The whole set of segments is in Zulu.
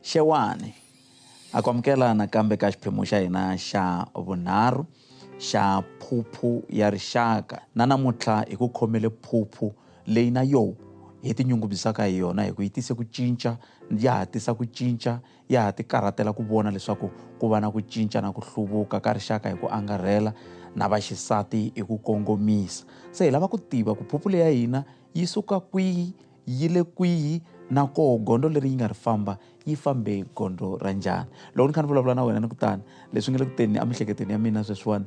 Chawane a ku amukela nakambe ka xiphemu xa hina xa vunharhu xa phuphu ya rixaka. Na namuntlha hi ku khomele phuphu leyi na yo hi tinyungubyisaka hi yona hi ku yi tise ku cinca, ya ha tisa ku cinca, ya ha ti karhatela ku vona leswaku ku va na ku cinca na ku hluvuka ka rixaka hi ku angarhela na vaxisati hi ku kongomisa. Se hi lava ku tiva ku phuphu leyi ya hina yi suka kwihi, yi le kwihi, na koho gondo leri yi nga ri famba yi fambe gondo ra njhani. Loko ni kha ni vulavula na wena ni kutani leswi nga le kuteni emihleketweni ya mina sweswiwani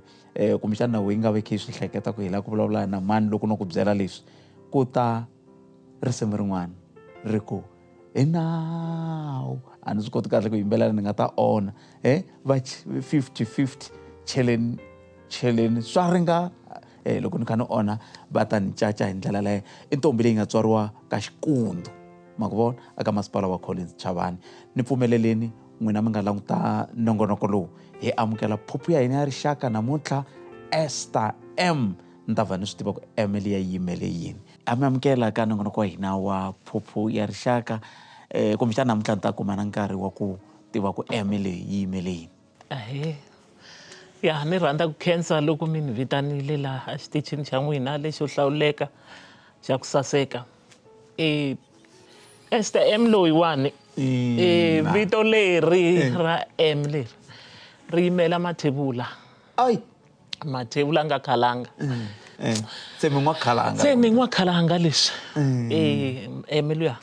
kumbexana nawu yi nga ve khe swi hleketa ku hi lava ku vulavula na mani loko no ku byela leswi ku ta risimu rin'wana ri ku hi nawu a ni swi koti kahle ku yimbelela ni nga ta ona va 50-50 cheleni swa ringana. Loko ni kha ni ona va ta ni caca hi ndlela leyo. I ntombi leyi nga tswariwa ka Xikundu ma ku vona aka masipala wa Queen of Tsonga. Ni pfumeleleni n'wina mi nga languta nongonoko lowu hi amukela phuphu ya hina ya rixaka namuntlha ESTA-M. Ni ta va ni swi tiva ku M leyi yi yimele yini. A mi amukela ka nongonoko wa hina wa phuphu ya rixaka kumbexana namuntlha ni ta kuma na nkarhi wa ku tiva ku M leyi yi yimele yini. Ya ni rhandza ku khensa loko mi ni vitanile laha exitichini xa n'wina lexo hlawuleka xa ku saseka. ESTA-M loyiwani vito leri ra M leri ri yimela mathebula. Mathebula nga khalanga. Se mi n'wa khalanga. Se ni n'wa khalanga leswi. M luya.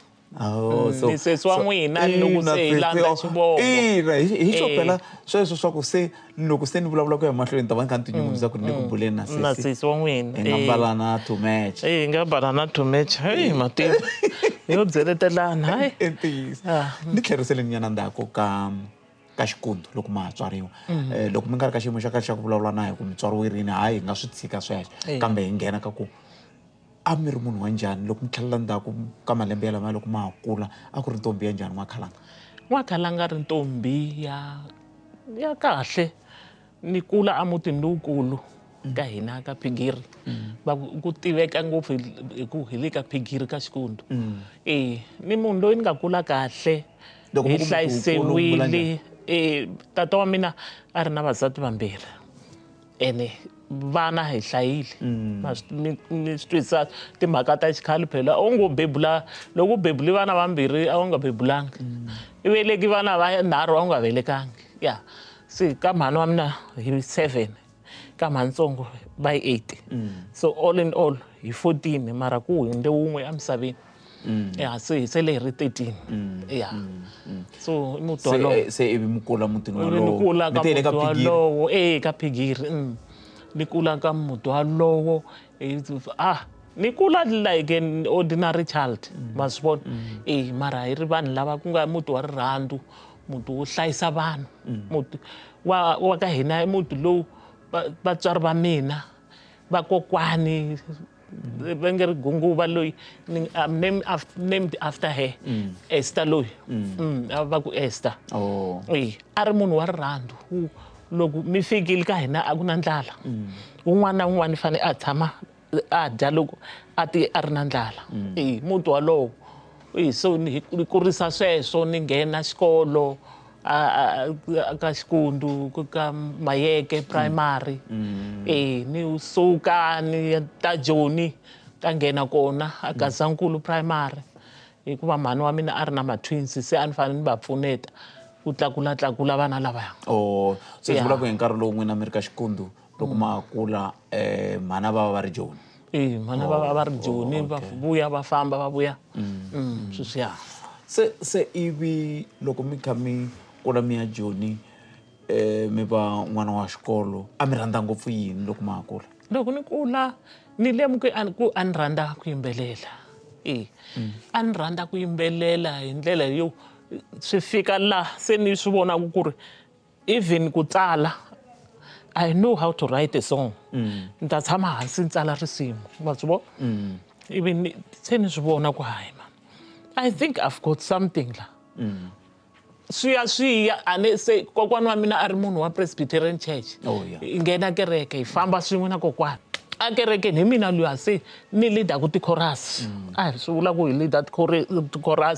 Ni sesi wa n'wina loko se hi landza xivongo. Hi xo phela sweswo swa ku se loko se ni vulavula ku ya mahlweni ni ta va ni kha ni tinyungubyisa ku ni le ku buleni na sesi. Na sesi wa n'wina. Hi nga mbala na to match. Hi nga mbala na to match. Matimu. Yo byeletelana. Ni tlherisele nyana ndzhaku ka Xikundu loko ma ha tswariwa. Loko mi nga ri ka xiyimo xa kahle xa ku vulavula na hi ku mi tswariwerini hayi hi nga swi tshika sweswo kambe hi nghena ka ku a mi ri munhu wa njhani loko mi tlhelela ndzhaku ka malembe ya lamaya loko ma ha kula a ku ri ntombi ya njhani N'wakhalanga. N'wakhalanga ri ntombi ya kahle ni kula a mutini lowukulu ka hina ka Phigiri ku tiveka ngopfu hi ku hi le ka Phigiri ka Xikundu. Ni munhu loyi ni nga kula kahle hi hlayisewile. Tata wa mina a ri na vasati vambirhi ene vana hi hlayile. Ni swi twisisa timhaka ta xikhale phela a wu ngo bebula loko u bebule vana vambirhi a wu nga bebulanga. I veleki vana vanharhu a wu nga velekangi. Ya se ka mhani wa mina hi 7 ka mhanintsongo va hi 8. So all in all hi 14 mara ku hundle wun'we emisaveni. Ya se le ri 13. Ya so muti walowo se ivi mi kula mutini walowo. Ni kula ka muti walowo ka Phigiri. Ni kula ka muti walowo ni kula like an ordinary child ma swi vona. Mara hi ri vanhu lava ku nga muti wa rirhandzu, muti wo hlayisa vanhu, muti wa ka hina i muti lowu vatswari va mina vakokwani va nge ri Gunguva loyi I'm named after her. Esther loyi va ku Esther. A ri munhu wa rirhandzu. Loko mi fikile ka hina a ku na ndlala. Un'wana na un'wana i fanele a tshama a dya loko a ri na ndlala. Muti walowo. So ni kurisa sweswo ni nghena xikolo ka Xikundu ka Mayeke Primary. Ni suka ni ya ta Joni ta nghena kona a Gazankulu Primary. Hikuva mhani wa mina a ri na ma-twins se a ni fanele ni va pfuneta ku tlakula vana lavaya. Se swi vula ku hi nkarhi lowu n'wina mi ri ka Xikundu loko ma ha kula mhana va ri Joni. Mhana va ri Joni va vuya va famba va vuya sweswiya. Se ivi loko mi kha mi kula mi ya Joni mi va n'wana wa xikolo a mi rhandza ngopfu yini loko ma ha kula? Loko ni kula ni lemuke ku a ni rhandza ku yimbelela. A ni rhandza ku yimbelela hi ndlela yo swi fika laha se ni swi vona ku ri even ku tsala I know how to write a song. Ni ta tshama hansi ni tsala risimu ma swi vona. Se ni swi vona ku hayi man I think I've got something la. swiya ane se kokwana wa mina a ri munhu wa Presbyterian Church nghena kereke hi famba swin'we na kokwana a kerekeni hi mina luya se ni leader ku ti-chorus swi vula ku hi leader ti-chorus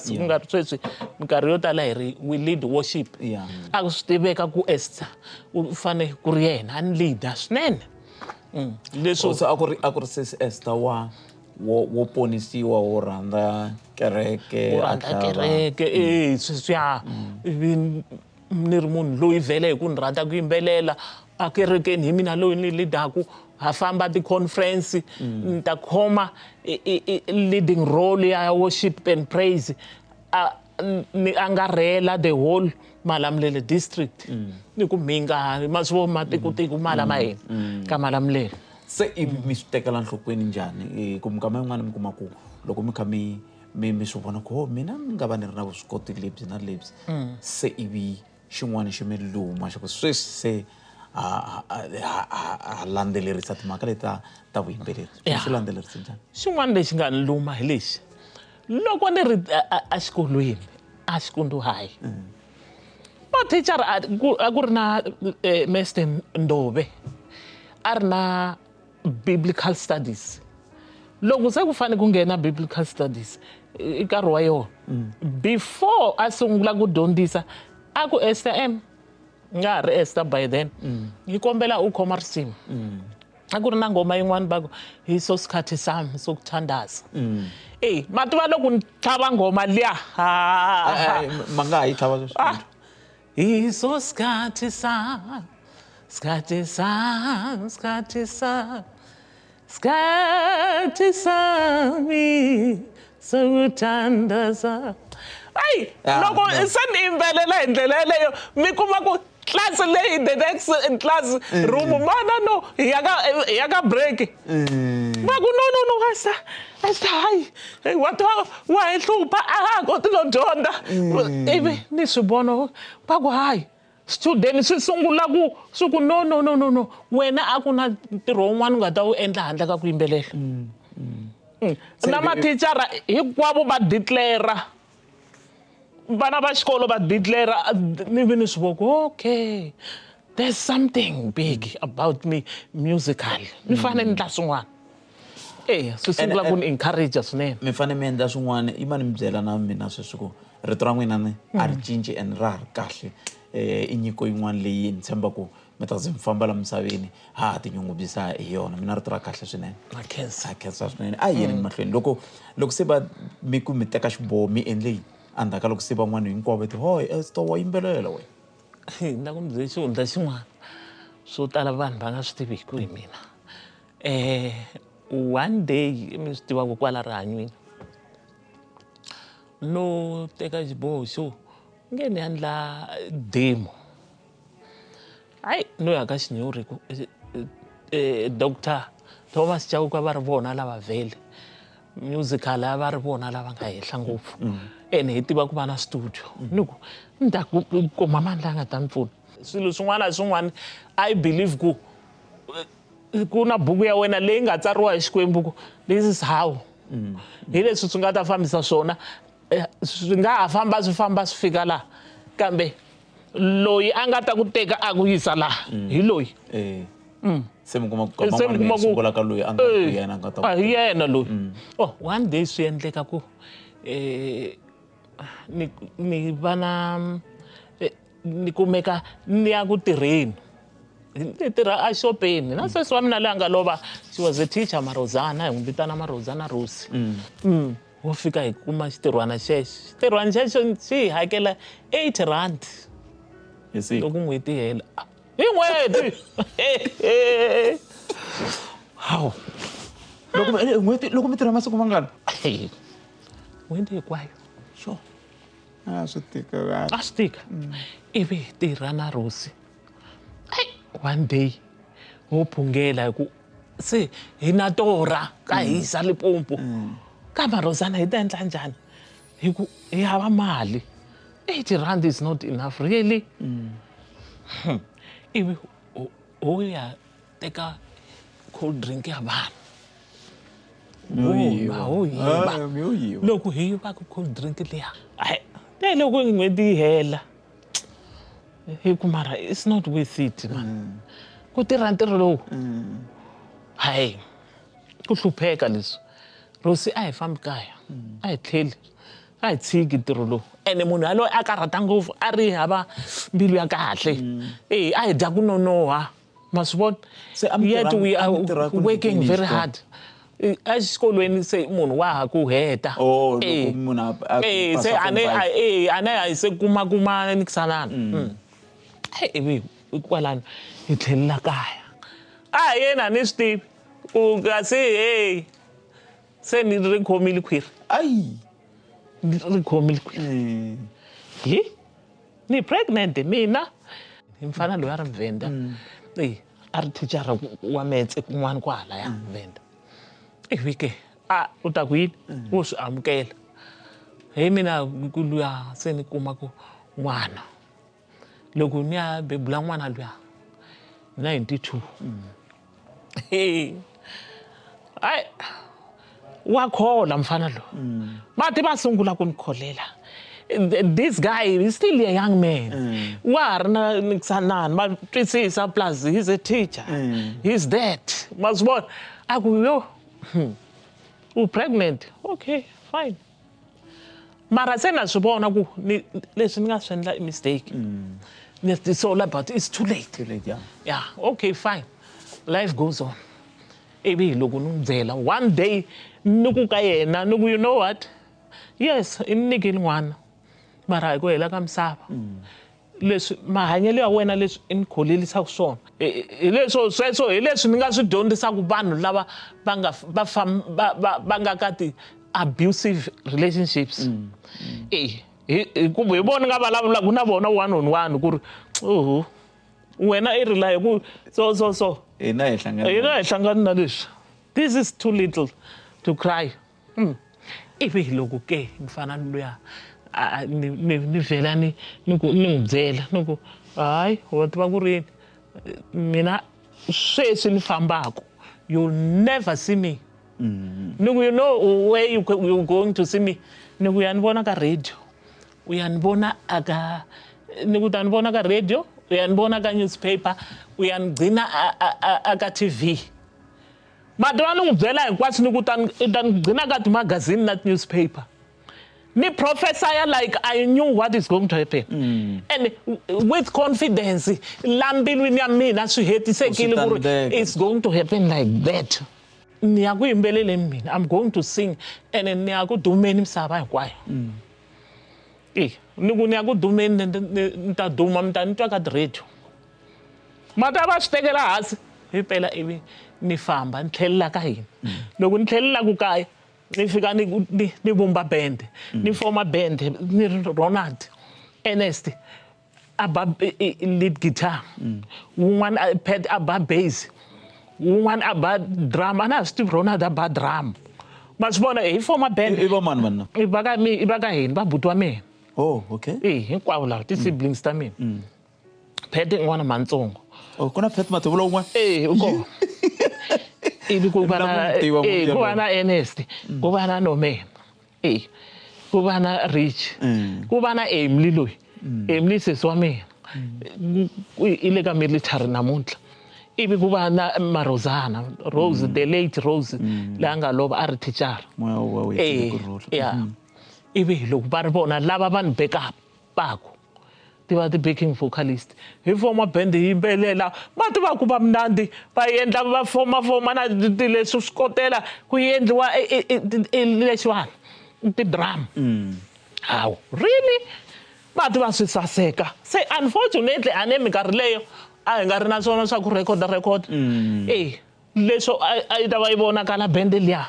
ku nga ri sweswi minkarhi yo tala hi ri we lead worship a ku swi tiveka ku Esther u fane ku ri yena a ni leader swinene leswo a ku ri sesi Esther wo ponisiwa wo rhandza kereke sweswiya ni ri munhu loyi vhele hi ku ni rhandza ku yimbelela a kerekeni hi mina loyi ni leadaku ha famba ti-conference ni ta khoma leading role ya worship and praise ni angarhela the whole Malamulele district ni ku minga maswo matiko mala ma hina ka Malamulele se mi swi tekela nhlokweni njhani ku mikama yin'wana mi kuma ku loko mi kha mi swi vona ku mina ni nga va ni ri na vuswikoti lebyi na lebyi se ivi xin'wana xi mi luma xa ku sweswi se a landzelerisa timhaka leti ta vuyimbeleri swi landzelerisa njhani xin'wana lexi nga ni luma hi lexi loko ni ri a xikolweni a xikunduhayi mathicara a ku ri na Mr Ndove a ri na biblical studies loko se ku fane ku nghena biblical studies i nkarhi wa yona before a sungula ku dyondzisa a ku ESTA-M nga ha ri Esther by then yi kombela u khoma risimu a ku ri na ngoma yin'wana va ku hi so sikhathi sami sokuthandaza mativa loko ni tlhava ngoma liya ma nga ha yi tlhava sweswi hi so sikhathi sami sikhathi sami sikhathi sami sikhathi sami sokuthandaza loko se ni yimbelela hi ndlela yeleyo mi kuma ku class leyi the next class room mana no ya ka break va ku no Esther hayi wa hi hlupha ko ti lo dyondza ivi ni swi vona va ku hayi student swi sungula ku swi ku no wena a ku na ntirho wun'wana u nga ta wu endla handle ka ku yimbelela na mathicara hinkwavo va declare vana va xikolo va declare ni vi ni swi voko okay there's something big about me musical mi fanele ni endla swin'wana swi sungula ku ni encourage swinene mi fanele mi endla swin'wana i mani mi byela na mina sweswi ku rito ra n'wina ni a ri cinci and ra ha ri kahle i nyiko yin'wana leyi ni tshemba ku mi ta ze mi famba la misaveni ha tinyungubyisa hi yona mina rito ra kahle swinene na khensa swinene a yeni mahlweni loko se va mi ku mi teka xiboho mi endle andaka loko se van'wana hinkwavo ti hoy Esther wa yimbelela we na ku mi byela xihundla xin'wana swo tala vanhu va nga swi tiviki hi mina one day mi swi tivaka kwala rihanyweni no teka xiboho xo nge ni endla demo hayi no ya ka xinyori ku Dr Thomas Chauka va ri vona lava vhele musical a va ri vona lava nga hehla ngopfu ene hi tiva ku va na studio ni ku ni ta kuma mani la nga ta ni pfuna swilo swin'wana na swin'wana I believe ku na buku ya wena leyi nga tsariwa hi Xikwembu ku this is how hi leswi swi nga ta fambisa swona swi nga ha famba swi fika laha kambe loyi a nga ta ku teka a ku yisa laha hi loyi se mi kuma ku sungula ka loyi a nga yena nga ta hi yena loyi one day swi endleka ku ni va na ni kumeka ni ya ku tirheni ni tirha a xopeni na sesi wa mina loyi a nga lova she was a teacher Marozana hi n'wi vitana Marozana Rosi wo fika hi kuma xitirhwana xexo xi hi hakela 8 rand loko n'hweti hela hi n'hweti hawu loko mi tirha masiku mangani n'hweti hinkwayo sure swi tika ivi hi tirha na Rosi one day wo phungela hi ku se hi na torha ka hisa Limpopo ka Marozana hi ta endla njhani hi ku hi hava mali 80 rand is not enough really ivi ho ya teka cold drink ya vanhu loko hi yiva ku cold drink liya loko n'hweti yi hela mara it's not worth it man ku tirha ntirho lowu hayi ku hlupheka leswi Rosi a hi fambi kaya a hi tlheli a hi tshiki ntirho lowu ene munhu yaloye a karhata ngopfu a ri hava mbilu ya kahle a hi dya ku nonoha ma swi vona yet we are working very hard exikolweni se munhu wa ha ku heta se ane a hi se kuma niksanana ivi kwalano hi tlhelela kaya a yena ni swi tivi ku kasi se ni ri khomile khwiri ri khomile khwiri ni pregnant mina hi mfana loyi a ri mvenda a ri thichara wa metse kun'wana kwala ya mvenda ivi ke u ta ku yini wo swi amukela hi mina ku luya se ni kuma ku n'wana loko ni ya bebula n'wana luya 92 ai wa khola mfana lo mati va sungula ku ni kholela this guy is still a young man wa ha ri na niksanana ma twisisa plus he's a teacher he's that ma swi vona a ku yo u pregnant okay fine mara se na swi vona ku leswi ni nga swi endla mistake it's all about it's too late yeah okay fine life goes on ivi loko ni byela one day ni ku ka yena ni ku you know what yes i nyikile n'wana mara hi ku hela ka misava leswi mahanyelo ya wena leswi i ni kholelisaka swona hi leswo sweswo hi leswi ni nga swi dyondzisaka vanhu lava va nga ka ti-abusive relationships hi vona nga vulavulaka na vona one on one ku ri wena i rila hi ku so hina hi hlangani na leswi this is too little to cry ivi loko ke mfana luya ni vhela ni n'wi byela ni ku hayi wa tiva ku ri mina sweswi ni fambaka you'll never see me ni ku you know where you going to see me ni ku ya ni vona ka radio u ya ni vona aka ni ku ta ni vona ka radio u ya ni vona ka newspaper u ya ni gcina aka TV madwa ni n'wi byela hinkwaswo ni ku ta ni gcina ka timagazini na newspaper ni professor like I knew what is going to happen and with confidence lambilwini ya mina swi hetisekile ku it's going to happen like that ni ya ku yimbelele mina I'm going to sing and ni ya ku dumeni misava hinkwayo ni ku ni ya ku dumeni ni ta duma mi ta ni twa ka radio mata va swi tekela hansi himpela ivi ni famba ni tlhelela ka hina loko ni tlhelela ku kaya ni fika ni vumba band ni forma band ni Ronald Ernest aba lead guitar wun'wana Pat aba bass wun'wana aba drum ana Steve Ronald aba drum ma swi vona hi forma band i va mani vanna i va ka hina va buti wa mina okay hinkwavo lava ti-siblings ta mina Pat n'wana Matsongo ku na Pat Mathebula un'wana u kona ivi ku va na Ernest ku va na Nomena ku va na Rich ku va na Emily loyi Emily sesi wa mina i le ka military namuntlha ivi ku va na Marozana Rose the late Rose leyi a nga lova a ri thichara ivi loko va ri vona lava va ni backup tiva ti-backing vocalist hi forma band hi yimbelela ma tiva ku va mnandi va endla va forma na leswi swi kotela ku endliwa lexiwani ti-drum hawu really ma tiva swi saseka se unfortunately a ne minkarhi leyo a hi nga ri na swona swa ku record leswo a yi ta va yi vonakala band liya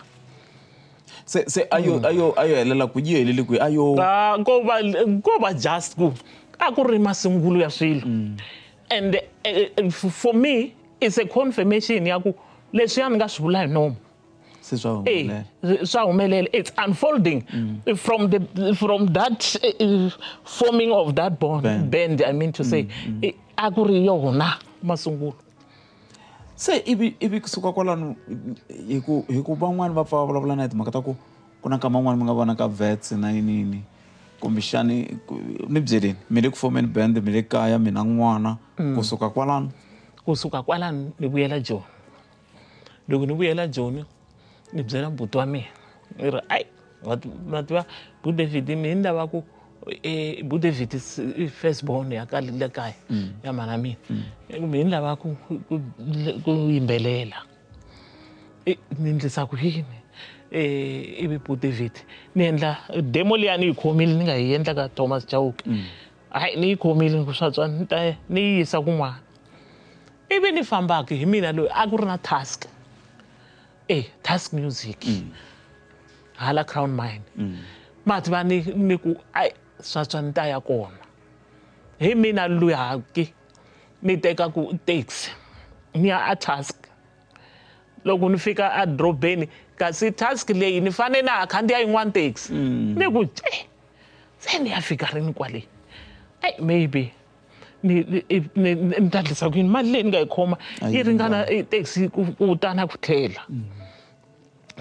se ayo helela ku yi helele ku ayo ko va just ku a ku ri masungulo ya swilo and for me it's a confirmation ya ku leswi ni nga swi vula hi nomo se swa humelela it's unfolding from that forming of that band I mean to say a ku ri yona masungulo se ivi kusuka kwalano hi ku van'wani va pfa va vulavula na timhaka ta ku na nkama wun'wana mi nga vona ka vets na yinini kumbexani ni byeleni mi le ku fomeni band mi le kaya mina n'wana kusuka kwalano ni vuyela Joni. Loko ni vuyela Joni ni byela mbuti wa mina ni ri ai ma tiva Bu David mi ni lava ku Bu David first born ya ka le kaya ya mana mina mi ni lava ku yimbelela ni endlisa ku yini ivi Bu David ni endla demo liya ni yi khomile ni nga yi endla ka Thomas Chauke hayi ni yi khomile ku swa ni ta ni yisa kun'wana ivi ni fambaka hi mina loyi a ku ri na task task music hala Crown Mine ma tiva ni ku ai swa ni ta ya kona hi mina loyi haki ni teka ku taxi ni ya a task loko ni fika a drobeni kasi task leyi ni fane na khandiya yin'wana taxi ni ku se ni ya fika rini kwale maybe ni ta endlisa ku yini mali leyi ni nga yi khoma yi ringana taxi ku tana ku tlhela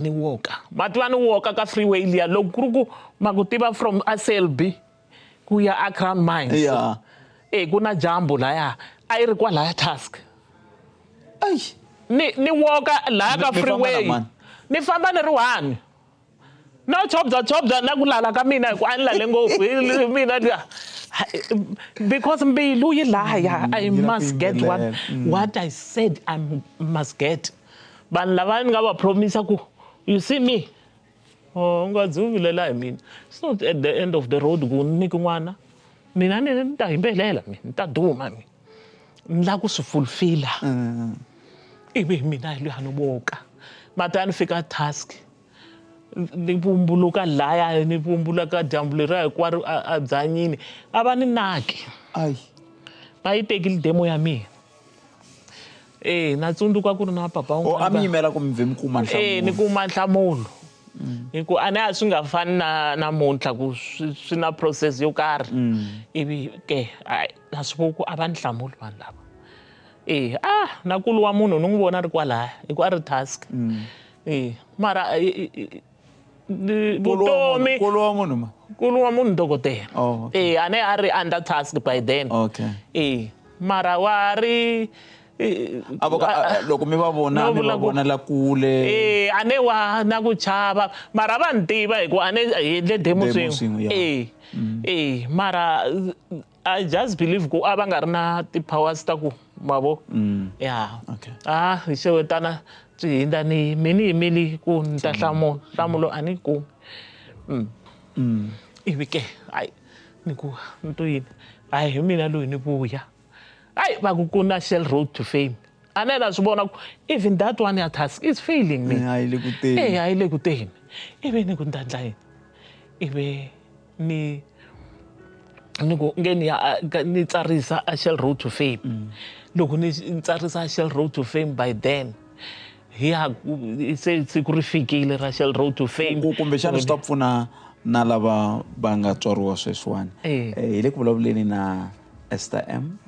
ni walka ma tiva ni walka ka freeway liya loko ku ri ku ma ku tiva from ACLB ku ya a Crown Mines ku na jambu laya a yi ri kwalaya task ni walka laya ka freeway ni famba ni ri one no chobza na ku lala ka mina ku a ni lale ngopfu mina because mbilu yi laya I must get what I said I must get vanhu lava ni nga va promisa ku you see me unga dzuvilela hi mina it's not at the end of the road ku ni nyiki n'wana mina ni ta yimbelela mina ni ta duma mina ni lava ku swi fulfilla ivi mina hi loyi ni walka mata ni fika task ni vumbuluka laya ni vumbuluka dyambu leriya hinkwaro a Bzanyini a va ni naki va yi tekile demo ya mina na tsundzuka ku ri na papa a mi yimela ku mi vhe mi kuma nhlamulo ni kuma nhlamulo hi ku a ni a swi nga fani na namuntlha ku swi na process yo karhi ivi ke na swi vona ku a va ni nhlamulo vanhu lava na nkulu wa munhu ni n'wi vona ri kwalaya hi ku a ri task mara vutomi nkulu wa munhu dokodela a ne a ri under task by then mara wa ri loko mi va vona la kule a ne wa na ku chava mara va ni tiva hi ku a ne hi endle demo swin'we mara I just believe ku a va nga ri na ti-powers ta ku mavo hi xewetana swi hindza ni mini yimeli ku ni ta nhlamulo a ni kumi ivi ke hayi ni ku ni to yini hayi hi mina loyi ni vuya va ku na Shell Road to Fame a ne na swi vona ku even that one ya task is failing me a yi le ku teni ivi ni ku ni ta endla yini ivi ni ku nge ni tsarisa a Shell Road to Fame loko ni tsarisa Shell Road to Fame by then se siku ri fikile ra Shell Road to Fame kumbexana swi ta pfuna na lava va nga tswariwa sweswiwani hi le ku vulavuleni na ESTA-M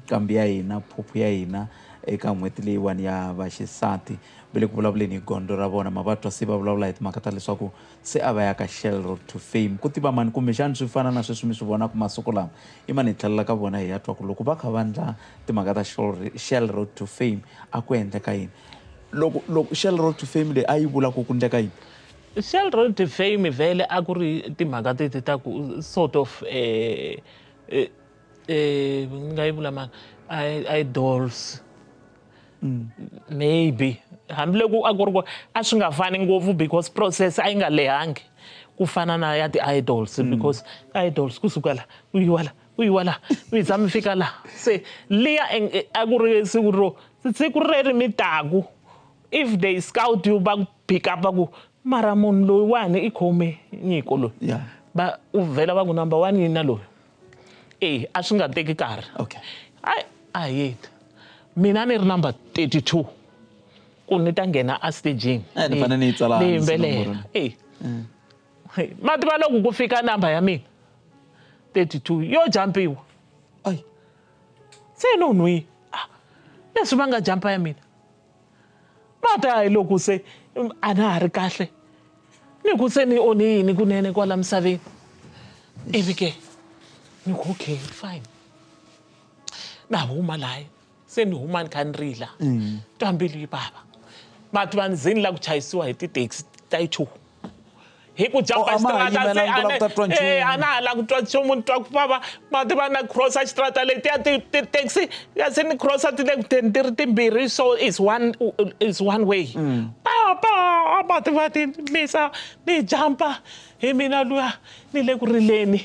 kambi ya hina phuphu ya hina eka n'hweti leyiwani ya vaxisati va le ku vulavuleni hi gondzo ra vona mavatwa se va vulavula hi timhaka ta leswaku se a va ya ka Shell Road to Fame ku tiva mani kumbexani swi fana na sweswi mi swi vonaka masiku lama i mani hi tlhelela ka vona hi ya twa ku loko va kha va endla timhaka ta Shell Road to Fame a ku endleka yini loko Shell Road to Fame leyi a yi vula ku endleka yini Shell Road to Fame vhele a ku ri timhaka teti ta ku sort of nga yi vula mani idols maybe hambiloko a ku ri ku a swi nga fani ngopfu because process a yi nga lehangi ku fana na ya ti-idols because idols kusukela u yi wala u yi tshama fika laha se liya a ku ri siku reri mi taku if they scout you va pick up va ku mara munhu loyiwani i khome nyiko loyi va u vhela va ku number 1 yini na loyi a swi nga teki nkarhi a yeti mina ni ri number 32 ku ni ta nghena a stagini ni fanele ni yi tsala ni yimbelela ma tiva loko ku fika namba ya mina 32 yo jampiwa se no nwi leswi va nga jampa ya mina ma ta hi loko se a na ha ri kahle ni ku se ni onhi yini kunene kwala misaveni ivi ke ni ku okay fine na huma layi se ni huma ni kha ni rila twambili baba mati vanzini la ku chayisiwa hi ti-taxi ta yi-2 hi ku jampa xitrata se a na ha la ku twa nchumu ni twa ku vava mati va na crossa xitrata letiya ti-taxi ya se ni crossa ti le ku teni ti ri timbirhi so is one way mati va ti misa ni jampa hi mina luya ni le ku rileni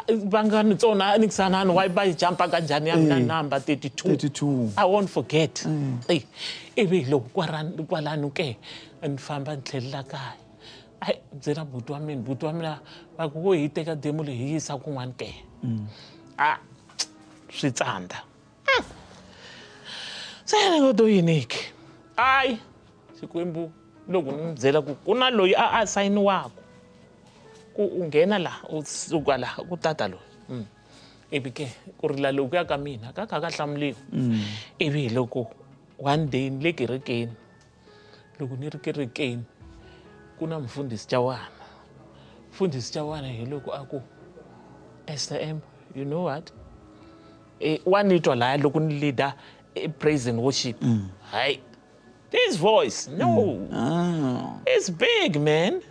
va nga ni tsona ni kusanani wa va yi jampa kanjhani ya mina number 32 I won't forget ivi loko kwalano ke ni famba ni tlhelela kaya ai byela buti wa mina va ku wo hi teka demo leyi hi yisa kun'wana ke swi tsandza se ni ngo to yini ke ai Xikwembu loko ni n'wi byela ku na loyi a sayiniwaka ku u nghena la u suka la ku tata loyi ivi ke ku rila lokuya ka mina ka kha ka hlamuriwa ivi loko one day ni le kerekeni loko ni ri kerekeni ku na mfundhisi Chawane hi loko a ku ESTA-M you know what wa ni twa laya loko ni leader praise and worship hayi this voice no it's big man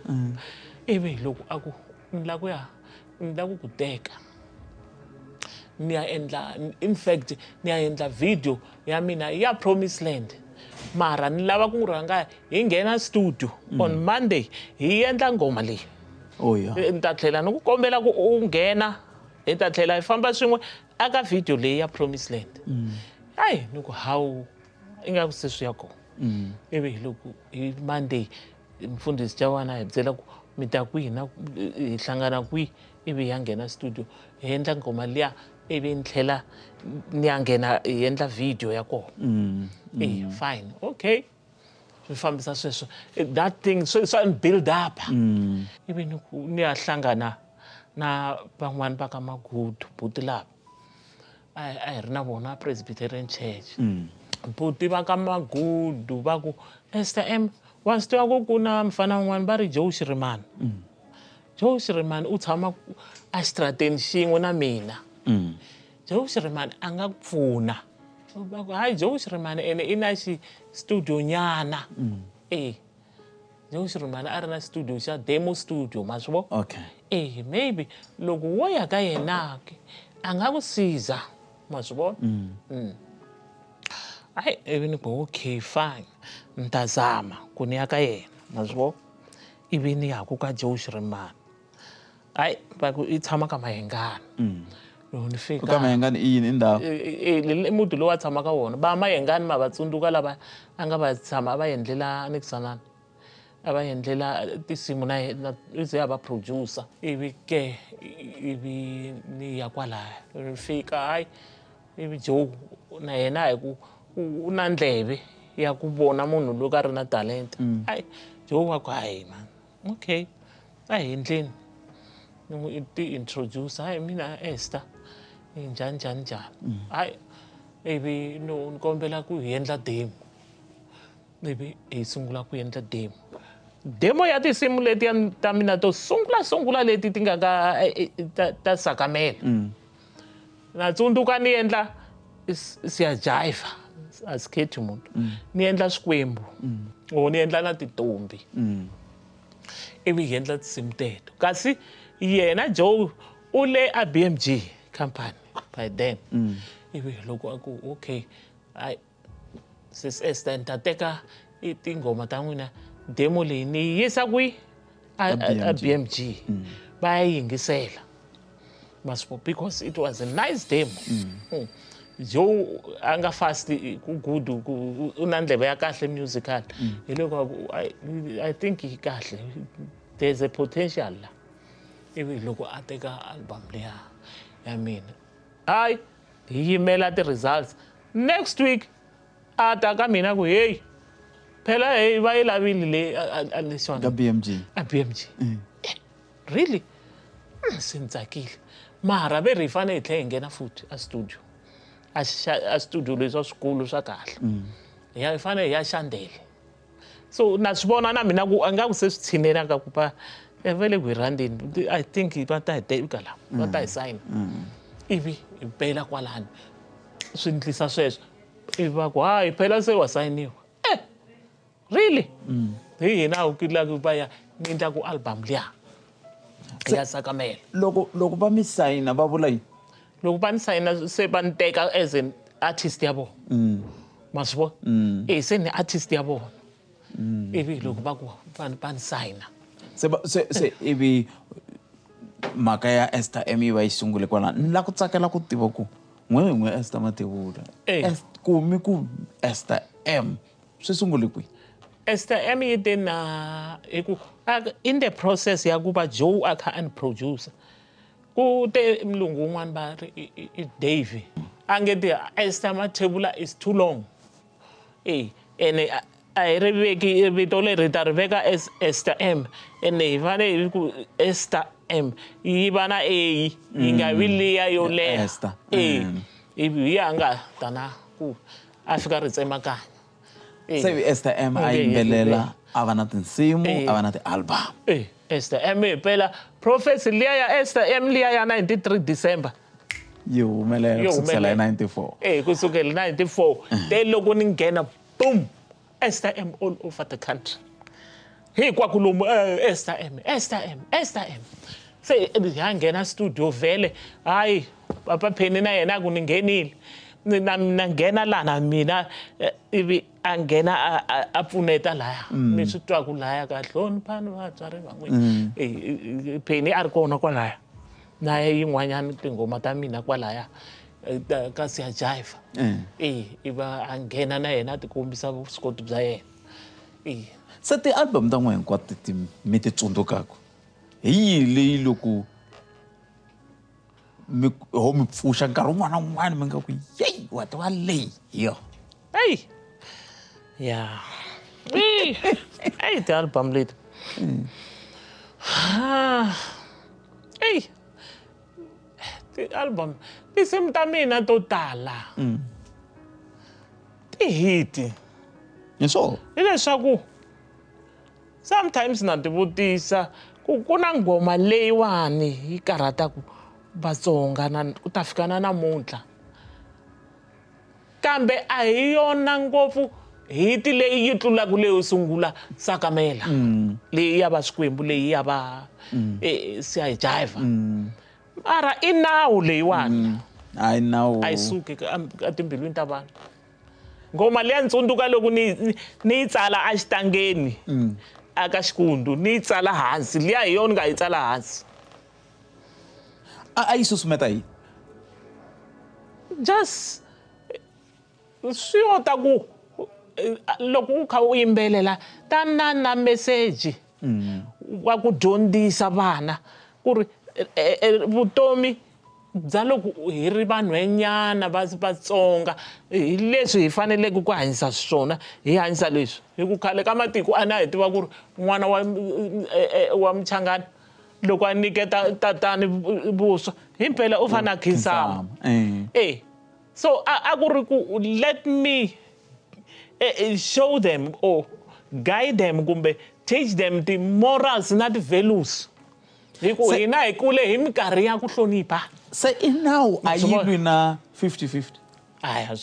ivi loko a ku ni la ku teka ni ya endla in fact ni ya endla video ya mina ya Promised Land mara ni lava ku rhanga hi nghena studio on Monday hi endla ngoma leyi ni ta tlhela ni ku kombela ku u nghena hi ta tlhela hi famba swin'we aka video leyi ya Promised Land hayi ni ku hawu ingaku se swi ya kona ivi loko hi Monday mfundhisi Chawane hi byela ku mi ta kwihi na hi hlangana kwihi ivi ya nghena studio hi endla ngoma liya ivi ni tlhela ni ya nghena hi endla video ya kona fine okay swi fambisa sweswo that thing so build up ivi ni ya hlangana na van'wani va ka Magudu buti lava a hi ri na vona Presbyterian Church buti va ka Magudu va ku ESTA-M wa swi tiva ku na mfana wun'wana va ri Joe Shirimani u tshama a xitarateni xin'we na mina Joe Shirimani a nga ku pfuna va ku hayi Joe Shirimani ene i na studio nyana Joe Shirimani a ri na studio xa demo studio ma swi vo maybe loko wo ya ka yena a nga ku siza ma swi vona hayi ivi ni ku okay fine ni ta zama ku ni ya ka yena ma swi vo ivi ni ya ku ka Joe Shirimani hayi va ku i tshama ka Mahengani loko ni fika ka Mahengani i yini ndhawu muti lowu a tshama ka wona va Mahengani ma va tsundzuka lava a nga va tshama a va endlela ni kusanani a va endlela tinsimu na yena ize a va producer ivi ke ivi ni ya kwalaya ni fika hayi ivi Joe na yena hi ku u na ndleve ya ku vona munhu loko a ri na talenta hayi Joe wa ku hayi man okay a hi endleni ni ti introduce hayi mina Esther njhani hayi ivi ni kombela ku hi endla demo ivi hi sungula ku endla demo ya tinsimu leti ta mina to sungula leti ti nga ka ta Sakamela na tsundzuka ni endla siya jive asikhethi munhu ni endla Swikwembu ni endla na Tintombi ivi hi endla tinsimu teto kasi yena Joe u le a BMG company by then ivi loko a ku okay hayi sis Esther ni ta teka tingoma ta n'wina demo leyi ni yi yisa kwi a BMG va ya yingisela because it was a nice demo Joe a nga fast ku good u na ndleve ya kahle musical hi loko I think hi kahle there's a potential la ivi loko a teka album leya ya mina hayi hi yimela ti-results next week a ta ka mina ku hey phela hey va yi lavile leyi a leswiwani a BMG really se ni tsakile mara ve ri hi fanele hi tlhela hi nghena futhi a studio leswa swikulu swa kahle hi fanele hi ya xandele so na swi vona na mina ku a nga ku se swi tshinela ka ku pa vele kwirandini I think va ta hi teka la va ta hi sign ivi hi pela kwalani swi ndlisa sweswo ivi va ku hayi phela se wa sayiniwa really hi hina u kilaka va ya ni endla ku album liya ya Sakamela loko va mi sayina va vula yini loko va ni sayina se va ni teka as an artist ya vona ma swi vona se ni artist ya vona ivi loko va ku va ni sayina se ivi mhaka ya ESTA-M yi va yi sungule kwalano ni la ku tsakela ku tiva ku n'we Esther Matebula kumi ku ESTA-M swi sungule kwihi ESTA-M yi te na in the process ya ku va Joe a kha and producer ku te mlungu un'wana va ri Davey a nge ti Esther Matebula is too long ene a hi ri veki vito leri ta ri veka as ESTA-M ene hi fane hi ku ESTA-M yi va na yi nga vi liya yo leha ivi ya nga tana ku a fika ri tsemakanya se ESTA-M a yimbelela a va na tinsimu a va na ti-album ESTA-M phela prophecy liya ya ESTA-M liya ya 93 December yi humelela kusukela hi 94 kusukela 94 te loko ni nghena boom ESTA-M all over the country hinkwako lomu ESTA-M se ya nghena studio vele hayi papa Penny na yena ku ni nghenile na nghena lana mina ivi a nghena a pfuneta laya mi swi twaku laya ka hloniphani vatswari van'wini Penny a ri kona kwalaya na yin'wanyana tingoma ta mina kwalaya ka siya jive iva a nghena na yena a ti kombisa vuswikoti bya yena se ti-album ta n'we hinkwato mi ti tsundzukaka hi yihi leyi loko mi pfuxa nkarhi wun'wana na wun'wana mi nga ku yeyi wa tiva leyi yo ti-album leti ti-album tinsimu ta mina to tala ti hiti hi swona hileswaku sometimes na ti vutisa ku na nghoma leyiwani yi karhataku Vatsonga ku ta fika na namuntlha kambe a hi yona ngopfu hiti leyi yi tlulaku leyo sungula Sakamela leyi ya va Swikwembu leyi ya va siya jive mara i nawu leyiwani a yi suki a timbilwini ta vanhu ngoma leya ntsundzuka loko ni yi tsala a xitangeni aka xikundu ni yi tsala hansi liya hi yona nga yi tsala hansi a yi susumeta yini just swi yota ku loko u kha u yimbelela ta na message wa ku dyondzisa vana ku ri vutomi bya loko hi ri vanhwenyana Vatsonga hi leswi hi faneleke ku hanyisa swona hi hanyisa leswi hi ku khale ka matiko a na hi tiva ku ri n'wana wa Mchangani loko a niketa tatani vuswa himpela u fana khinsama so a ku ri ku let me show them or guide them kumbe teach them the morals na the values hi ku hina hi kule hi minkarhi ya ku hlonipha se i nawu a yi lwi na 50-50 a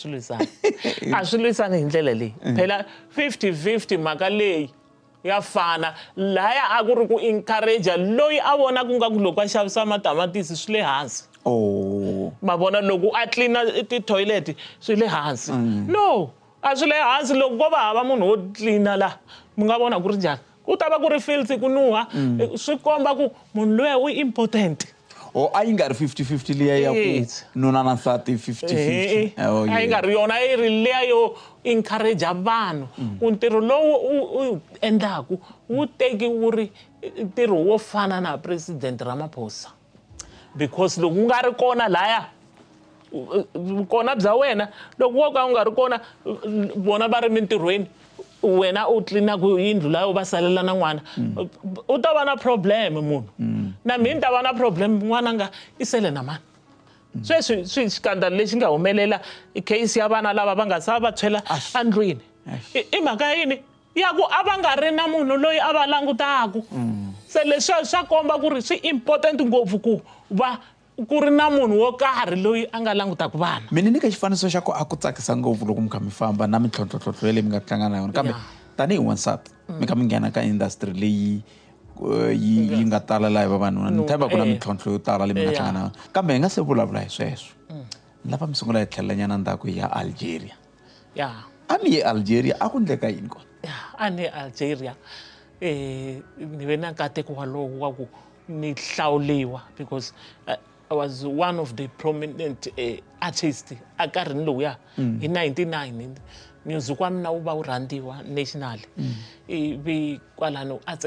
swi lwisani hi ndlela leyi phela 50-50 mhaka leyi ya fana laya a ku ri ku encourage loyi a vona ku nga ku loko a xavisa matamatisi swi le hansi ma vona loko a cleana ti-toilet swi le hansi no a swi le hansi loko ko va hava munhu wo cleana la mi nga vona ku ri njhani ku ta va ku ri filthy ku nuha swi komba ku munhu loyi u important a yi nga ri 50-50 liya ya ku nuna na nsati 50-50 a yi nga ri yona yi ri liya yo encourage vanhu ku ntirho lowu u endlaku wu teki wu ri ntirho wo fana na President Ramaphosa because loko u nga ri kona laya kona bya wena loko wo ka u nga ri kona vona va ri mintirhweni wena u tlina ku yindlu layo va salela na n'wana u ta va na problem munhu na mina ta va na problem n'wana nga isele na mani sweswi xikandalo lexi nga humelela case ya vana lava va nga sava va tshwela andlwini i mhaka yini ya ku a va nga ri na munhu loyi a va langutaku se leswi swa komba ku ri swi important ngopfu ku va ku ri na munhu wo karhi loyi a nga langutaka vana. Mina ni ka xifaniso xa ku a ku tsakisa ngopfu loko mi kha mi famba na mintlhontlhotlhontlho leyi mi nga tlanga na yona kambe tanihi wansati mi kha mi nghena ka industry leyi yi nga tala laha hi vavanuna ni tshemba ku na mintlhontlho yo tala leyi mi nga tlanga na yona kambe hi nga se vulavula hi sweswo ni lava mi sungula hi tlhelelanyana ndzhaku ya Algeria. A mi ye Algeria a ku endleka yini kona? A ni Algeria ni ve na nkateko walowo wa ku ni hlawuliwa because I was one of the prominent artists a nkarhini lowuya hi 99 music wa mina wu va wu rhandziwa national ivi kwalano arts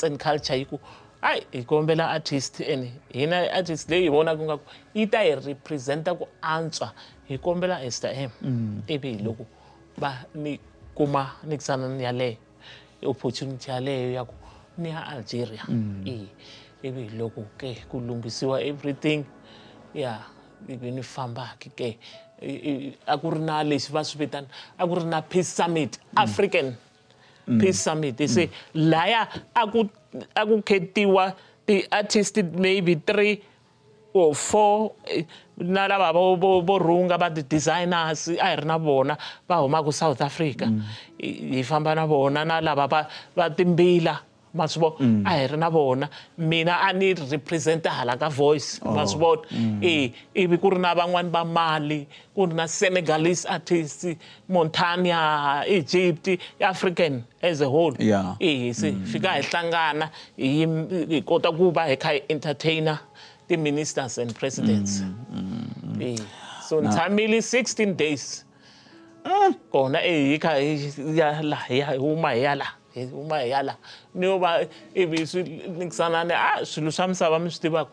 and culture yi ku hayi hi kombela artist ene hina artist leyi hi vonaka nga ku yi ta hi representa ku antswa hi kombela ESTA-M ivi loko va ni kuma nikisana yaleyo opportunity yaleyo ya ku ni ya Algeria ivi loko ke ku lunghisiwa everything ivi ni famba ke a ku ri na lexi va swi vitana a ku ri na peace summit African peace summit se laya a ku khetiwa ti-artist maybe 3 or 4 na lava vo rhunga va ti-designers a hi ri na vona va humaka South Africa hi famba na vona na lava va timbila ma swi vona a hi ri na vona mina a ni representa hala ka voice ma swi vona ivi ku ri na van'wani va Mali ku ri na Senegalese artists Montana Egypt African as a whole se fika hi hlangana hi kota ku va hi kha hi entertainer the-ministers and presidents. So in Tamil 16 days. Kona huma yala. Ni ba ivi niksana ne swilo swa misava mi swi tivaka.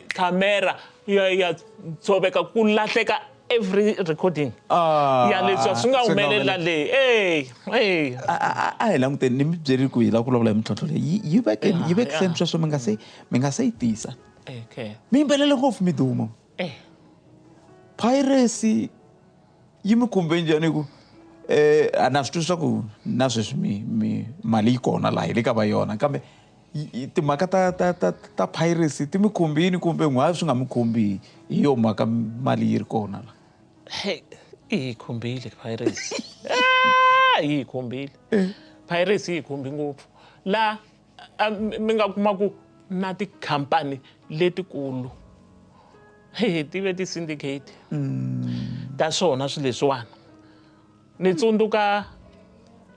Camera ya tshoveka ku lahleka every recording. Ya leswi swi nga humelela leyi. A hi languteni ni mi byeri ku hi la ku vulavula hi mintlhontlho leyi yi veke sense sweswo mi nga se yi tisa. Mi yimbelele ngopfu mi duma. Piracy yi mi khumbe njhani ku a na swi twisisa ku na sweswi mi mali yi kona laha hi le ka va yona kambe timhaka ta piracy ti mi khumbini kumbe n'wana swi nga mi khumbi hi yo mhaka mali yi ri kona la. Yi khumbile piracy. Yi khumbile. Piracy yi khumbi ngopfu la mi nga kuma ku na tikhampani letikulu ti ve ti syndicate ta swona swilo leswiwani ni tsundzuka